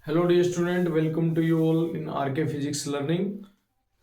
Hello dear student, welcome to you all in RK physics learning.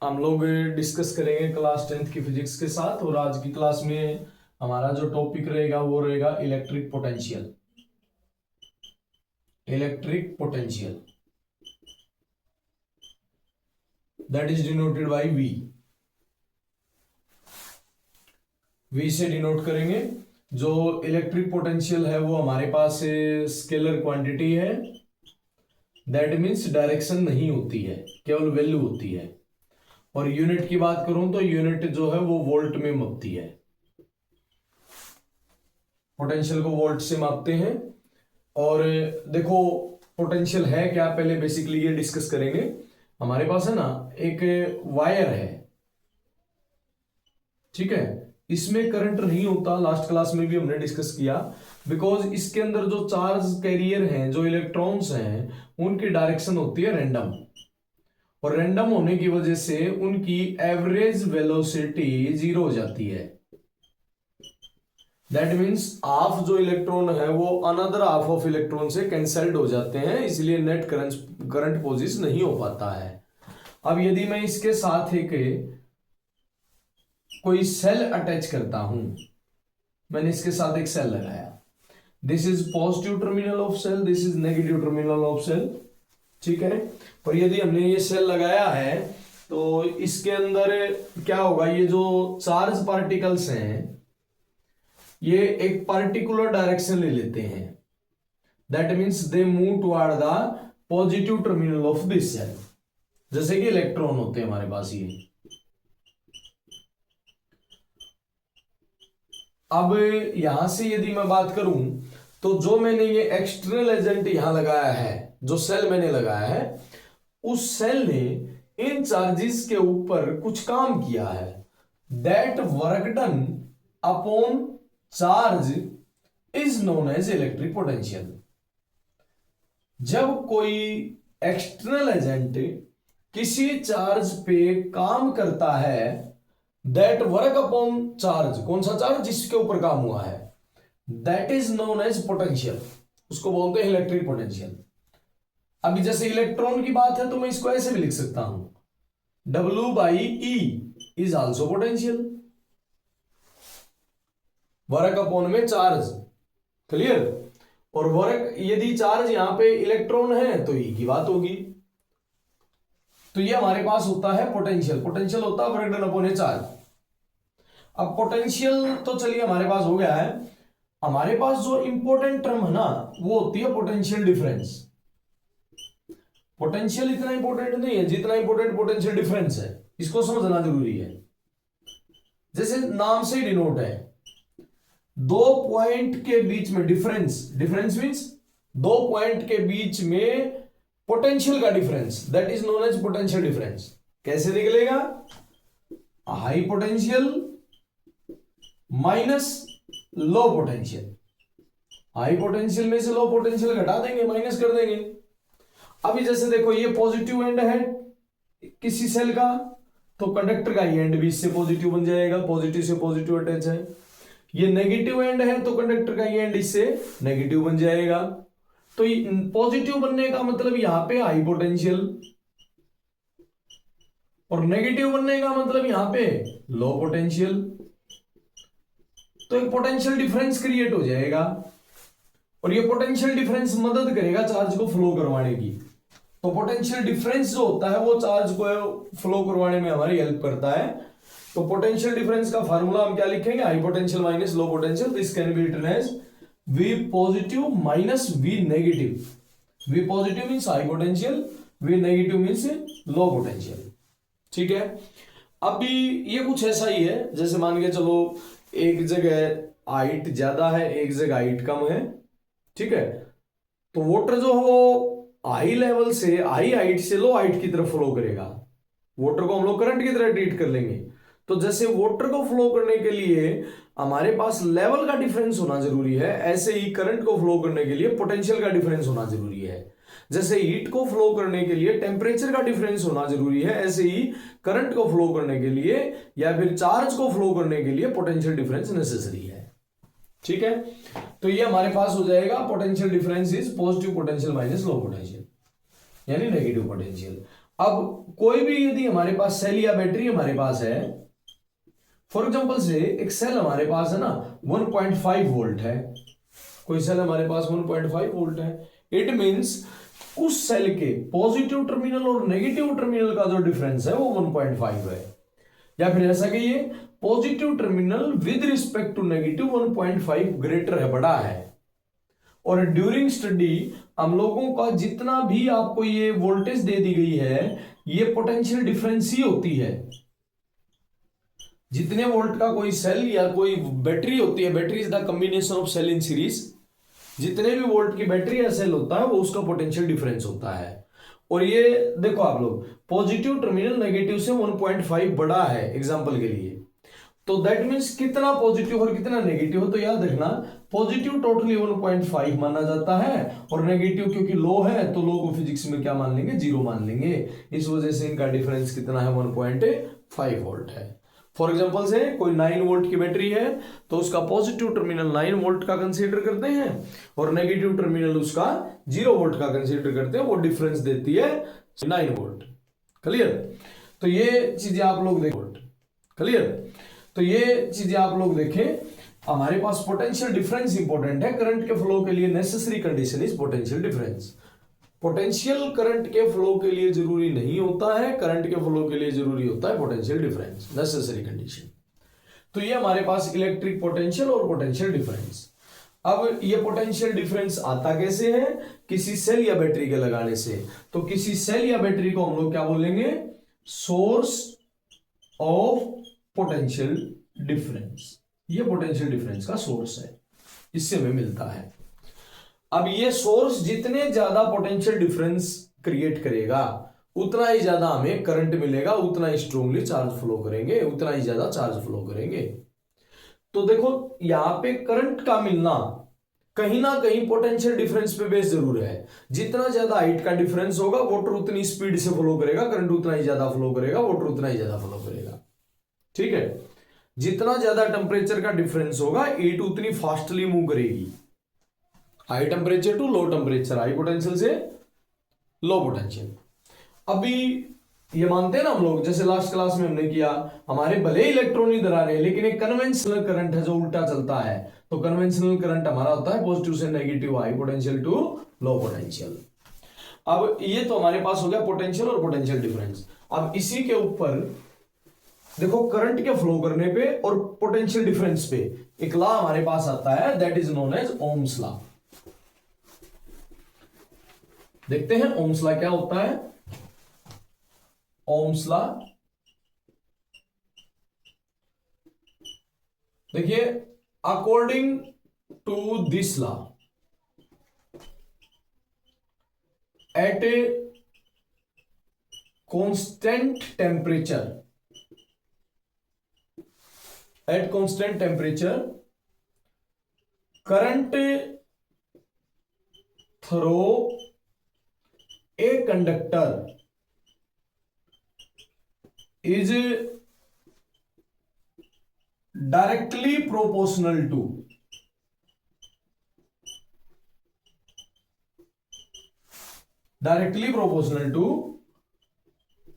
हम लोग discuss करेंगे class 10th की physics के साथ। और आज की क्लास में हमारा जो टॉपिक रहेगा वो रहेगा electric potential. Electric potential that is denoted by V. V से डिनोट करेंगे। जो इलेक्ट्रिक पोटेंशियल है वो हमारे पास स्केलर क्वांटिटी है। दैट मीन्स डायरेक्शन नहीं होती है, केवल वैल्यू होती है। और यूनिट की बात करूं तो यूनिट जो है वो वोल्ट में मापती है। पोटेंशियल को वोल्ट से मापते हैं। और देखो पोटेंशियल है क्या, पहले बेसिकली ये डिस्कस करेंगे। हमारे पास है ना एक वायर है, ठीक है। इसमें करंट नहीं होता, लास्ट क्लास में भी हमने डिस्कस किया। बिकॉज इसके अंदर जो चार्ज कैरियर हैं, जो इलेक्ट्रॉन्स हैं, उनकी डायरेक्शन होती है रैंडम। और रैंडम होने की वजह से उनकी एवरेज वेलोसिटी जीरो हो जाती है। दैट मीन्स हाफ जो इलेक्ट्रॉन है वो अनदर हाफ ऑफ इलेक्ट्रॉन से कैंसल्ड हो जाते हैं, इसलिए नेट करंट पोजिस नहीं हो पाता है। अब यदि मैं इसके साथ एक कोई सेल अटैच करता हूं, मैंने इसके साथ एक सेल लगाया, this is positive terminal of cell, this is negative terminal of cell, ठीक है। और यदि हमने ये सेल लगाया है तो इसके अंदर क्या होगा, ये जो चार्ज पार्टिकल्स हैं ये एक पर्टिकुलर डायरेक्शन ले लेते हैं। That means they move toward the positive terminal of this cell. जैसे कि इलेक्ट्रॉन होते हैं हमारे पास ये। अब यहां से यदि मैं बात करूं तो जो मैंने ये एक्सटर्नल एजेंट यहां लगाया है, जो सेल मैंने लगाया है, उस सेल ने इन चार्जेस के ऊपर कुछ काम किया है। That work done upon charge is known as electric potential. जब कोई एक्सटर्नल एजेंट किसी चार्ज पे काम करता है, दैट वर्क अपॉन चार्ज, कौन सा चार्ज, जिसके ऊपर काम हुआ है, that is known as potential, उसको बोलते हैं इलेक्ट्रिक पोटेंशियल। अभी जैसे इलेक्ट्रॉन की बात है तो मैं इसको ऐसे भी लिख सकता हूं, W/E is also potential, work upon में चार्ज, क्लियर। और वर्क यदि चार्ज यहां पे इलेक्ट्रॉन है तो ई की बात होगी। तो ये हमारे पास होता है पोटेंशियल। पोटेंशियल होता है वर्क डन अपॉन ए चार्ज। अब पोटेंशियल तो चलिए हमारे पास हो गया है। हमारे पास जो इंपॉर्टेंट टर्म है ना वो होती है पोटेंशियल डिफरेंस। पोटेंशियल इतना इंपॉर्टेंट नहीं है जितना इंपॉर्टेंट पोटेंशियल डिफरेंस है, इसको समझना जरूरी है। जैसे नाम से डिनोट है, दो पॉइंट के बीच में डिफरेंस, डिफरेंस मींस दो पॉइंट के बीच में पोटेंशियल का difference, that is known as potential difference. कैसे निकलेगा, high potential minus low potential. High potential में से लो पोटेंशियल घटा देंगे, माइनस कर देंगे। अभी जैसे देखो ये पॉजिटिव एंड है किसी सेल का, तो कंडक्टर का ये एंड भी इससे पॉजिटिव बन जाएगा, पॉजिटिव से पॉजिटिव अटैच है। ये नेगेटिव एंड है तो कंडक्टर का ये एंड इससे नेगेटिव बन जाएगा। तो पॉजिटिव बनने का मतलब यहां पे हाई पोटेंशियल, और नेगेटिव बनने का मतलब यहां पे लो पोटेंशियल। तो एक पोटेंशियल डिफरेंस क्रिएट हो जाएगा, और ये पोटेंशियल डिफरेंस मदद करेगा चार्ज को फ्लो करवाने की। तो पोटेंशियल डिफरेंस जो होता है वो चार्ज को फ्लो करवाने में हमारी हेल्प करता है। तो पोटेंशियल डिफरेंस का फार्मूला हम क्या लिखेंगे, high potential minus low potential. This can be written as V positive minus V negative. V positive means high potential, V negative means low potential, ठीक है। अभी ये कुछ ऐसा ही है, जैसे मान के चलो एक जगह हाइट ज्यादा है, एक जगह हाइट कम है, ठीक है। तो वाटर जो है वो हाई लेवल से, हाई हाइट से लो हाइट की तरफ फ्लो करेगा। वाटर को हम लोग करंट की तरह ट्रीट कर लेंगे। तो जैसे वाटर को फ्लो करने के लिए हमारे पास लेवल का डिफरेंस होना जरूरी है, ऐसे ही करंट को फ्लो करने के लिए पोटेंशियल का डिफरेंस होना जरूरी है। जैसे हीट को फ्लो करने के लिए टेम्परेचर का डिफरेंस होना जरूरी है, ऐसे ही करंट को फ्लो करने के लिए या फिर चार्ज को फ्लो करने के लिए पोटेंशियल डिफरेंस नेसेसरी है, ठीक है। तो ये हमारे पास हो जाएगा potential difference is positive potential minus low potential. यानी नेगेटिव पोटेंशियल। अब कोई भी यदि हमारे पास सेल या बैटरी हमारे पास है, फॉर एग्जांपल से एक सेल हमारे पास है ना 1.5 वोल्ट है, कोई सेल हमारे पास 1.5 वोल्ट है, इट मींस उस सेल के पॉजिटिव टर्मिनल और नेगेटिव टर्मिनल का जो डिफरेंस है वो 1.5 है। या फिर ऐसा कहिए positive terminal with respect to negative 1.5 greater है, बड़ा है। और ड्यूरिंग स्टडी हम लोगों का जितना भी आपको ये वोल्टेज दे दी गई है ये पोटेंशियल डिफरेंस ही होती है। जितने वोल्ट का कोई सेल या कोई बैटरी होती है, battery is the combination of cell in series, जितने भी वोल्ट की बैटरी या सेल होता है वो उसका पोटेंशियल डिफरेंस होता है। और ये देखो आप लोग पॉजिटिव टर्मिनल नेगेटिव से 1.5 बड़ा है एग्जांपल के लिए, तो दैट मींस कितना पॉजिटिव और कितना नेगेटिव हो, तो याद रखना पॉजिटिव टोटली 1.5 माना जाता है और नेगेटिव क्योंकि लो है तो लो को फिजिक्स में क्या मान लेंगे, 0 मान लेंगे। इस वजह से इनका डिफरेंस कितना है, 1.5 वोल्ट है। फॉर एग्जांपल से कोई 9 वोल्ट की बैटरी है तो उसका पॉजिटिव टर्मिनल 9 वोल्ट का कंसीडर करते हैं और नेगेटिव टर्मिनल उसका 0 वोल्ट का कंसीडर करते हैं, वो डिफरेंस देती है 9 वोल्ट। क्लियर? तो ये चीजें आप लोग देखो, क्लियर? तो ये चीजें आप लोग देखें, हमारे पास पोटेंशियल डिफरेंस इंपॉर्टेंट है। करंट के फ्लो के लिए necessary condition is potential difference. Potential current के फ्लो के लिए जरूरी नहीं होता है, करंट के फ्लो के लिए जरूरी होता है पोटेंशियल डिफरेंस, नेसेसरी कंडीशन। तो ये हमारे पास इलेक्ट्रिक पोटेंशियल और पोटेंशियल डिफरेंस। अब ये पोटेंशियल डिफरेंस आता कैसे है, किसी सेल या बैटरी के लगाने से। तो किसी सेल या बैटरी को हम लोग क्या बोलेंगे, सोर्स ऑफ पोटेंशियल डिफरेंस। ये पोटेंशियल डिफरेंस का सोर्स है, इससे हमें मिलता है। अब ये सोर्स जितने ज्यादा पोटेंशियल डिफरेंस क्रिएट करेगा उतना ही ज्यादा हमें करंट मिलेगा, उतना ही स्ट्रांगली चार्ज फ्लो करेंगे, उतना ही ज्यादा चार्ज फ्लो करेंगे। तो देखो यहां पे करंट का मिलना कहीं ना कहीं पोटेंशियल डिफरेंस पे बेस जरूर है। जितना ज्यादा हाइट का डिफरेंस होगा वाटर उतनी स्पीड से फ्लो करेगा, करंट उतना ही ज्यादा फ्लो करेगा, वाटर उतना ही ज्यादा फ्लो करेगा। ठीक है? जितना ज्यादा टेम्परेचर का डिफरेंस होगा हीट उतनी फास्टली मूव करेगी, high temperature to low temperature, high potential से लो पोटेंशियल। अभी ये मानते हैं ना हम लोग, जैसे लास्ट क्लास में हमने किया, हमारे भले ही इलेक्ट्रॉन इधर आ रहे हैं लेकिन एक कन्वेंशनल करंट है जो उल्टा चलता है। तो कन्वेंशनल करंट हमारा होता है पॉजिटिव से negative, high potential to low potential. अब ये तो हमारे पास हो गया पोटेंशियल और पोटेंशियल डिफरेंस। अब इसी के ऊपर देखो करंट के फ्लो करने पे और पोटेंशियल डिफरेंस पे एक लॉ हमारे पास आता है, that is known as Ohm's law. देखते हैं ओम्स लॉ क्या होता है। ओम्स लॉ देखिए, according to this law at a constant temperature, at constant temperature current through a conductor is directly proportional to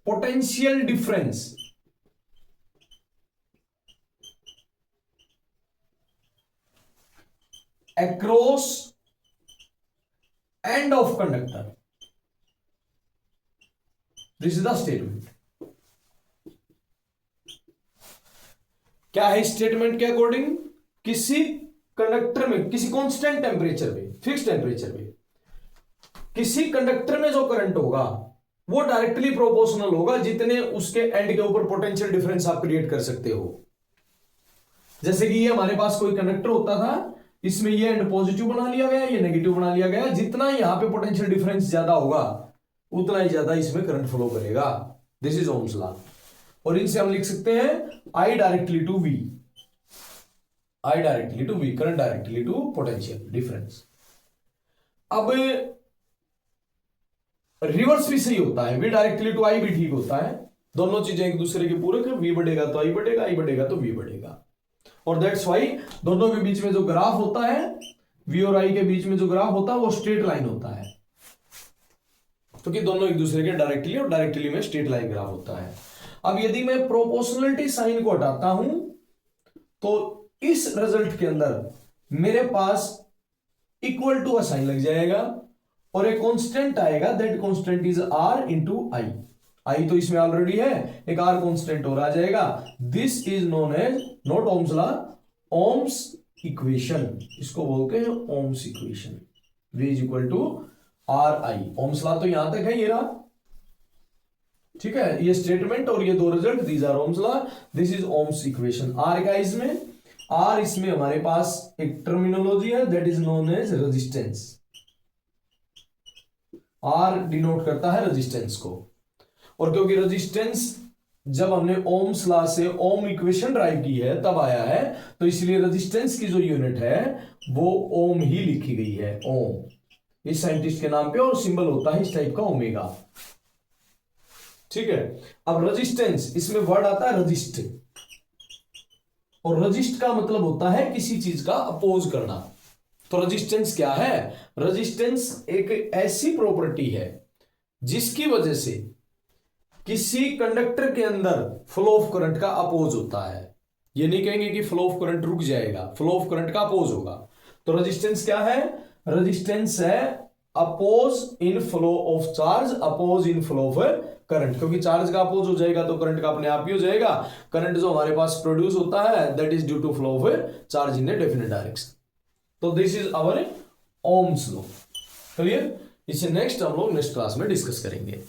potential difference across end of conductor. This is the statement. क्या है statement के according, किसी conductor में किसी constant temperature पे, fix temperature पे किसी conductor में जो करंट होगा वो डायरेक्टली प्रोपोर्शनल होगा जितने उसके एंड के ऊपर पोटेंशियल डिफरेंस आप क्रिएट कर सकते हो। जैसे कि ये हमारे पास कोई कंडक्टर होता था, इसमें ये एंड पॉजिटिव बना लिया गया, ये नेगेटिव बना लिया गया। जितना यहां पे पोटेंशियल डिफरेंस ज्यादा होगा उतना ही ज्यादा इसमें करंट फ्लो करेगा। This is Ohm's law. और इनसे हम लिख सकते हैं I directly to V, I directly to V, current directly to potential difference. अब रिवर्स भी सही होता है, वी डायरेक्टली टू आई भी ठीक होता है। दोनों चीजें एक दूसरे के पूरक है, वी बढ़ेगा तो आई बढ़ेगा, आई बढ़ेगा तो वी बढ़ेगा। और दैट्स वाई दोनों के बीच में जो ग्राफ होता है, वी और आई के बीच में जो ग्राफ होता है वो स्ट्रेट लाइन होता है। क्योंकि दोनों एक दूसरे के डायरेक्टली और डायरेक्टली में स्ट्रेट लाइन ग्राफ होता है। अब यदि मैं प्रोपोर्शनलिटी साइन को हटाता हूं तो इस रिजल्ट के अंदर मेरे पास इक्वल टू साइन लग जाएगा और एक कांस्टेंट आएगा, that constant is R into I. I तो इसमें ऑलरेडी है, एक आर कांस्टेंट और आ जाएगा। This is known as not Ohm's law, Ohm's equation, इसको बोलते हैं Ohm's equation. V is equal to R I. Ohm's law तो यहां तक है, ये रहा, ठीक है, ये स्टेटमेंट और ये दो result, these are Ohm's law, this is Ohm's equation. R का इसमें, आर इसमें हमारे पास एक टर्मिनोलॉजी है that is known as resistance. R denote करता है रेजिस्टेंस को, और क्योंकि रेजिस्टेंस जब हमने ओम्स लॉ से ओम इक्वेशन ड्राइव की है तब आया है, तो इसलिए रेजिस्टेंस की जो यूनिट है वो ओम ही लिखी गई है, ओम इस साइंटिस्ट के नाम पे, और सिंबल होता है इस टाइप का ओमेगा, ठीक है। अब रेजिस्टेंस, इसमें वर्ड आता है रजिस्ट, और रजिस्ट का मतलब होता है किसी चीज का अपोज करना। तो रेजिस्टेंस क्या है? रेजिस्टेंस एक ऐसी प्रॉपर्टी है जिसकी वजह से किसी कंडक्टर के अंदर फ्लो ऑफ करंट का अपोज होता है। ये नहीं कहेंगे कि फ्लो ऑफ करंट रुक जाएगा, फ्लो ऑफ करंट का अपोज होगा। तो रेजिस्टेंस क्या है? रेजिस्टेंस है opposing flow of charge, opposing flow of current. क्योंकि चार्ज का अपोज हो जाएगा तो करंट का अपने आप ही हो जाएगा। करंट जो हमारे पास प्रोड्यूस होता है that is due to flow of charge in a definite direction. तो this is our Ohm's law. Clear? इसे नेक्स्ट हम लोग नेक्स्ट क्लास में डिस्कस करेंगे।